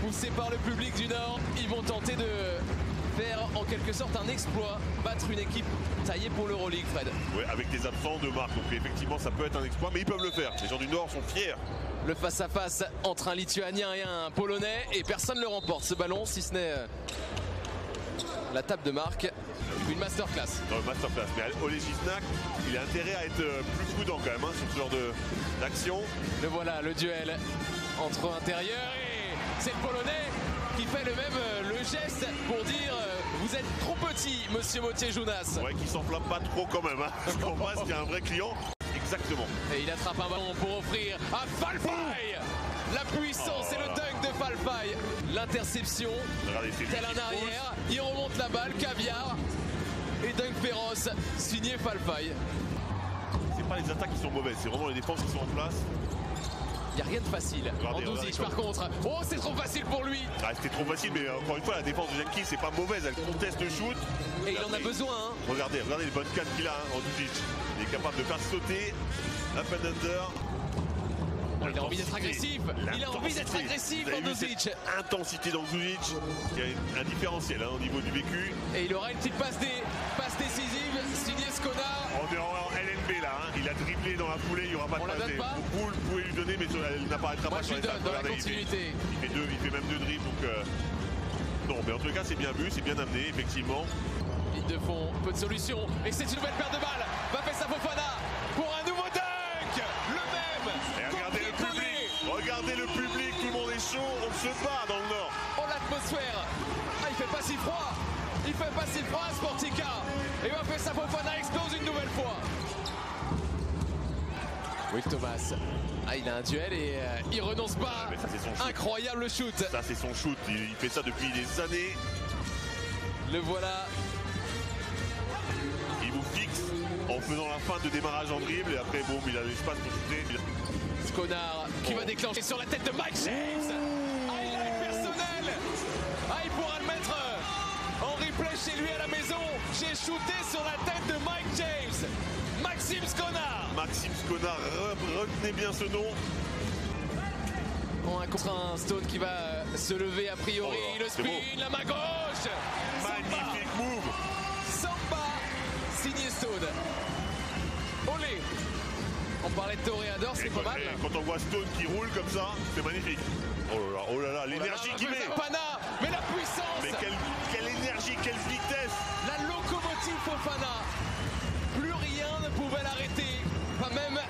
poussés par le public du Nord, ils vont tenter de faire en quelque sorte un exploit, battre une équipe taillée pour l'Euroleague, Fred. Oui, avec des absents de marque, donc effectivement ça peut être un exploit, mais ils peuvent le faire. Les gens du Nord sont fiers. Le face-à-face entre un Lituanien et un Polonais, et personne ne le remporte ce ballon, si ce n'est la table de marque. Une masterclass. Dans le masterclass, mais Olegisnak, il a intérêt à être plus prudent quand même sur ce genre d'action. Le voilà, le duel entre intérieurs, et c'est le Polonais qui fait le même le geste pour dire vous êtes trop petit, monsieur Motiejunas. Ouais, qui s'enflamme pas trop quand même, parce qu'on voit qu'il y a un vrai client. Exactement. Et il attrape un ballon pour offrir à Falfay. La puissance et le dunk de Falfay. L'interception, tel un arrière, il remonte la balle, caviar. Et dunk féroce, signé Falfay. C'est pas les attaques qui sont mauvaises, c'est vraiment les défenses qui sont en place. Il n'y a rien de facile. Andouzic par contre. Oh, c'est trop facile pour lui. Ah, c'était trop facile, mais encore une fois, la défense de Yankees, c'est pas mauvaise. Elle conteste le shoot. Et il en a besoin. Hein. Regardez les bonnes cannes qu'il a, Andouzic. Il est capable de faire sauter. Up and under. Il a envie d'être agressif. Il a envie d'être agressif, Andouzic. Intensité d'Andouzic. Il y a un différentiel au niveau du vécu. Et il aura une petite passe décisive, signé Skonar. On est en LNB là. Il a dribblé dans la foulée, il n'y aura pas de passe. Vous pouvez lui donner, mais elle n'apparaîtra pas sur les stats. Dans la continuité. Il fait même 2 dribbles. Donc, non, mais en tout cas, c'est bien vu, c'est bien amené, effectivement. Ligne de fond, peu de solutions. Et c'est une nouvelle paire de balles. Bafessa Fofana pour un nouveau dunk. Le même. Et regardez le public, tout le monde est chaud, on se bat dans le Nord. Oh, l'atmosphère. Ah, il fait pas si froid. Il fait pas si froid, Sportica. Et Bafessa Fofana explose une nouvelle fois. Will Thomas. Ah, il a un duel et il renonce pas. Mais ça, c'est son shoot. Incroyable shoot. Ça, c'est son shoot. Il fait ça depuis des années. Le voilà. Il vous fixe en faisant la fin de démarrage en dribble. Et après, boum, il a l'espace pour shooter. Skonar qui va déclencher sur la tête de Mike James. Highlight personnel. Ah, il pourra le mettre en replay chez lui à la maison. J'ai shooté sur la tête de Mike James. Maxime Skonar. Maxime Skonar, retenez bien ce nom. Bon, un contre un Stone qui va se lever a priori. Le spin, la main gauche. Magnifique move. Samba, signé Stone. Olé. On parlait de Toréador, c'est pas mal. Quand on voit Stone qui roule comme ça, c'est magnifique. Oh là là, l'énergie qu'il met. Fofana, mais la puissance. Mais quelle énergie, quelle vitesse. La locomotive Fofana. Plus rien ne pouvait l'arrêter. Pas même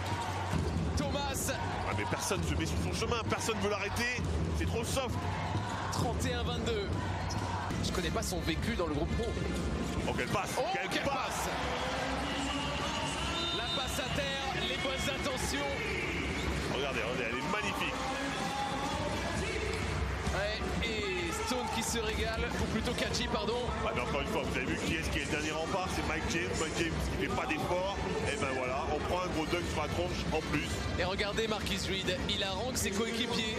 Thomas. Ah, mais personne ne se met sur son chemin, personne ne veut l'arrêter. C'est trop soft. 31-22. Je connais pas son vécu dans le groupe pro. Oh, quelle passe. Oh, quelle passe. La passe à terre, les bonnes intentions. Regardez, elle est magnifique. Ouais, et Stone qui se régale, ou plutôt Kachi, pardon. Ah, mais encore une fois, vous avez vu qui est le dernier rempart, c'est Mike James. Mike James qui fait pas d'effort. Et ben voilà, on prend un gros dunk sur la tronche en plus. Et regardez Marquis Reed, il harangue ses coéquipiers.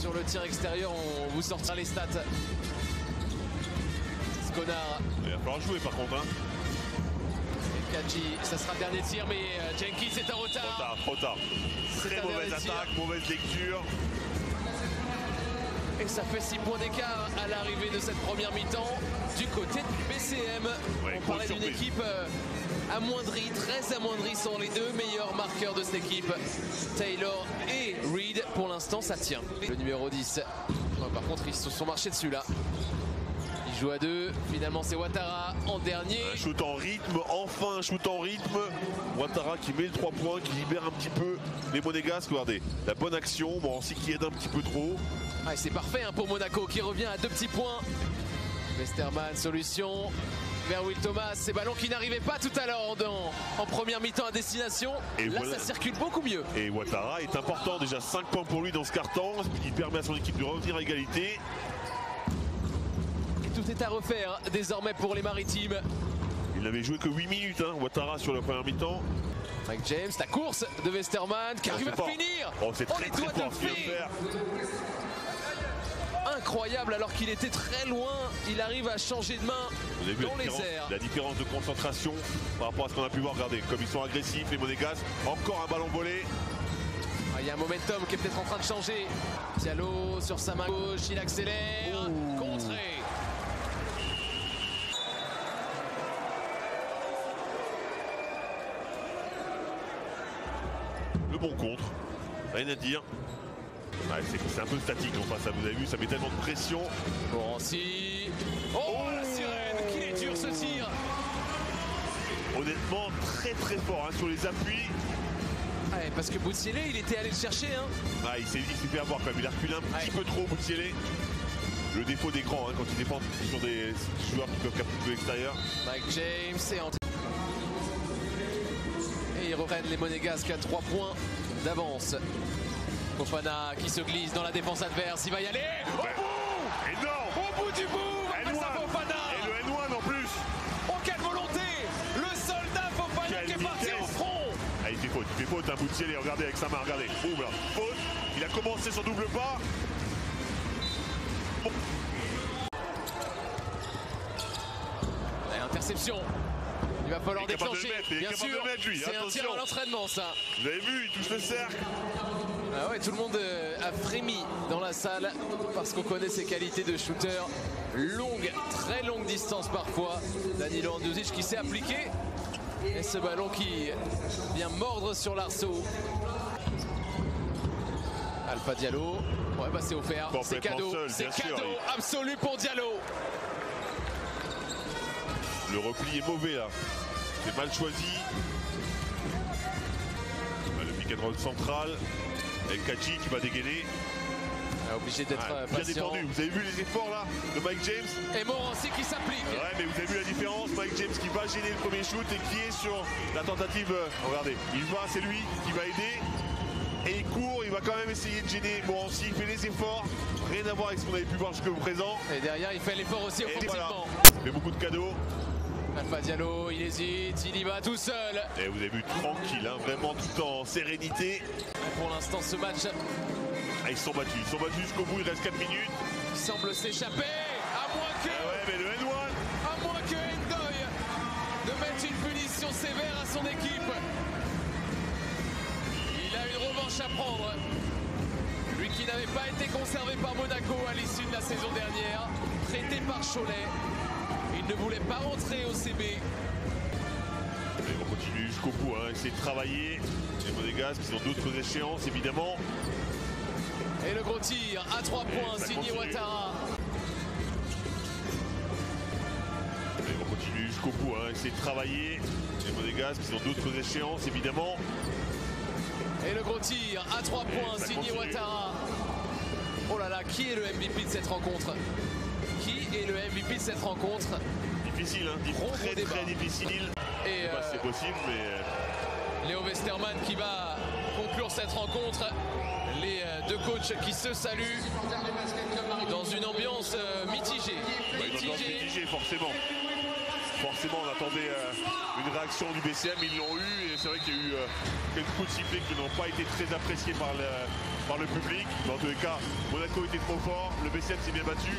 Sur le tir extérieur, on vous sortira les stats. Skonar. Il va falloir jouer par contre. Hein. Kachi, ça sera le dernier tir, mais Jenkins est en retard. Trop tard. Très mauvaise attaque, mauvaise lecture. Et ça fait 6 points d'écart à l'arrivée de cette première mi-temps du côté du BCM. Ouais, on parlait d'une équipe amoindrie, très amoindrie, sont les deux meilleurs marqueurs de cette équipe. Taylor et Reed, pour l'instant ça tient. Le numéro 10. Oh, par contre ils se sont marchés dessus là. Il joue à 2, finalement c'est Ouattara en dernier. Un shoot en rythme, enfin un shoot en rythme. Ouattara qui met le 3 points, qui libère un petit peu les Monégasques. Regardez, la bonne action, bon aussi qui aide un petit peu trop. Ah, c'est parfait hein, pour Monaco qui revient à 2 petits points. Westerman, solution vers Will Thomas. Ces ballons qui n'arrivaient pas tout à l'heure en première mi-temps à destination. Et là, voilà. Ça circule beaucoup mieux. Et Ouattara est important, déjà 5 points pour lui dans ce carton. Il permet à son équipe de revenir à égalité. Et tout est à refaire désormais pour les Maritimes. Il n'avait joué que 8 minutes, hein, Ouattara sur la première mi-temps. Mike James, la course de Westerman qui arrive à finir. Oh, c'est très fort ce qu'il vient de faire. Incroyable, alors qu'il était très loin, il arrive à changer de main dans les airs. La différence de concentration par rapport à ce qu'on a pu voir, regardez, comme ils sont agressifs les Monégasques. Encore un ballon volé. Il Il y a un momentum qui est peut-être en train de changer. Diallo sur sa main gauche, il accélère. Contré. Le bon contre, rien à dire. Ouais, c'est un peu statique en face, vous avez vu, ça met tellement de pression. Morancy. Oh, la sirène, qu'il est dur ce tir. Honnêtement, très très fort hein, sur les appuis. Ouais, parce que Boutielé, il était allé le chercher. Hein. Ah, il s'est fait avoir quand même, il a reculé un petit peu trop, Boutielé. Le défaut des grands, hein, quand ils défendent sur des joueurs qui peuvent capter de l'extérieur. Mike James et ils reprennent les Monégasques à 3 points d'avance. Fofana qui se glisse dans la défense adverse, il va y aller. Au bout, énorme. Au bout du bout, Fofana. Et le N1 en plus. Oh, quelle volonté. Le soldat Fofana qui est parti au front. Ah, il fait faute, un Boutielé, regardez avec sa main, regardez. Boum là, faute. Il a commencé son double pas. Bon. Interception. Il va falloir déclencher. Bien sûr, c'est un tir à l'entraînement ça. Vous avez vu, il touche le cercle. Ah ouais, tout le monde a frémi dans la salle parce qu'on connaît ses qualités de shooter. Longue, très longue distance parfois. Danilo Andjušić qui s'est appliqué. Et ce ballon qui vient mordre sur l'arceau. Alpha Diallo. Ouais, bah c'est offert. C'est cadeau. C'est cadeau absolu pour Diallo. Le repli est mauvais là. C'est mal choisi. Le pick and roll central. El Kachi qui va dégainer. Obligé d'être bien défendu. Vous avez vu les efforts là de Mike James. Et Morancy qui s'applique. Ouais, mais vous avez vu la différence. Mike James qui va gêner le premier shoot et qui est sur la tentative. Regardez, il va, c'est lui qui va aider. Et il court, il va quand même essayer de gêner Morancy. Il fait les efforts. Rien à voir avec ce qu'on avait pu voir jusqu'à présent. Et derrière, il fait l'effort aussi offensivement. Il fait beaucoup de cadeaux. Alpha Diallo, il hésite, il y va tout seul. Et vous avez vu tranquille, hein, vraiment tout en sérénité. Pour l'instant, ce match. Ah, ils sont battus jusqu'au bout, il reste 4 minutes. Il semble s'échapper, à moins que. Ah ouais, mais le N1. À moins que Ndoye de mettre une punition sévère à son équipe. Il a une revanche à prendre. Lui qui n'avait pas été conservé par Monaco à l'issue de la saison dernière, prêté par Cholet. Il ne voulait pas rentrer au CB. Et on continue jusqu'au bout, hein, essayer de travailler. Les Monégasques qui ont d'autres échéances évidemment. Et le gros tir à 3 points signé Ouattara. Et on continue jusqu'au bout, hein, essayer de travailler. Les Monégasques qui ont d'autres échéances évidemment. Et le gros tir à 3 points signé Ouattara. Oh là là, qui est le MVP de cette rencontre? Qui est le MVP de cette rencontre? Difficile, hein, très difficile. Et c'est possible, mais... Léo Westermann qui va conclure cette rencontre. Les deux coachs qui se saluent dans une ambiance mitigée. Ouais, une ambiance mitigée, forcément. Forcément, on attendait une réaction du BCM, ils l'ont eu. Et c'est vrai qu'il y a eu quelques coups de sifflet qui n'ont pas été très appréciés par le public. Mais en tous les cas, Monaco était trop fort, le BCM s'est bien battu.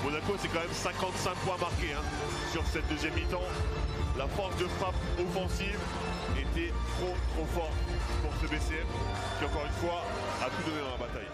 Monaco, c'est quand même 55 points marqués hein, sur cette deuxième mi-temps. La force de frappe offensive était trop forte pour ce BCM qui, encore une fois, a tout donné dans la bataille.